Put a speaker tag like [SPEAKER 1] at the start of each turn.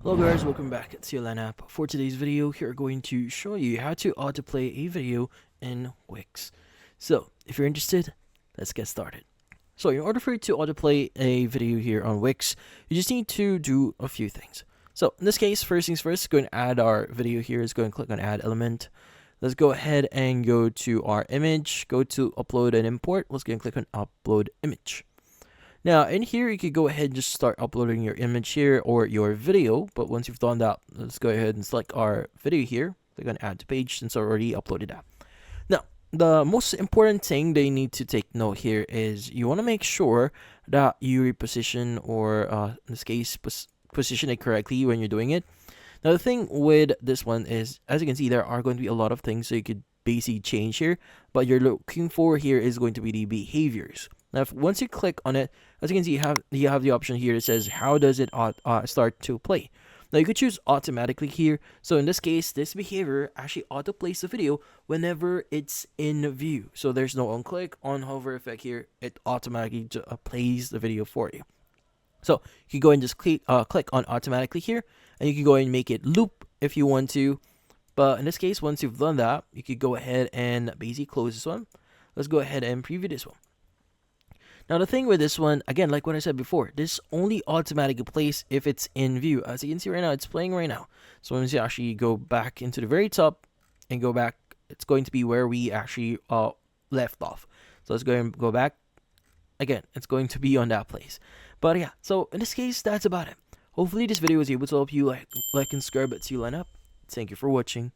[SPEAKER 1] Hello guys, welcome back at CLN app. For today's video, here we're going to show you how to autoplay a video in WIX. So, if you're interested, let's get started. So, in order for you to autoplay a video here on WIX, you just need to do a few things. So, in this case, first things first, go and add our video here. Let's go and click on add element. Let's go ahead and go to our image, go to upload and import. Let's go and click on upload image. Now, in here, you could go ahead and just start uploading your image here or your video. But once you've done that, let's go ahead and select our video here. Click on add to page since I already uploaded that. Now, the most important thing they need to take note here is you want to make sure that you reposition or in this case, position it correctly when you're doing it. Now, the thing with this one is, as you can see, there are going to be a lot of things so you could basically change here. But you're looking for here is going to be the behaviors. Now, once you click on it, as you can see, you have the option here that says, how does it start to play? Now, you could choose automatically here. So in this case, this behavior actually autoplays the video whenever it's in view. So there's no on click, on hover effect here. It automatically plays the video for you. So you can go and just click on automatically here, and you can go and make it loop if you want to. But in this case, once you've done that, you could go ahead and basically close this one. Let's go ahead and preview this one. Now, the thing with this one, again, like what I said before, this only automatically plays if it's in view. As you can see right now, it's playing right now. So once you actually go back into the very top and go back, it's going to be where we actually left off. So let's go and go back. Again, it's going to be on that place. But yeah, so in this case, that's about it. Hopefully this video was able to help you like and subscribe at CLN Up. Thank you for watching.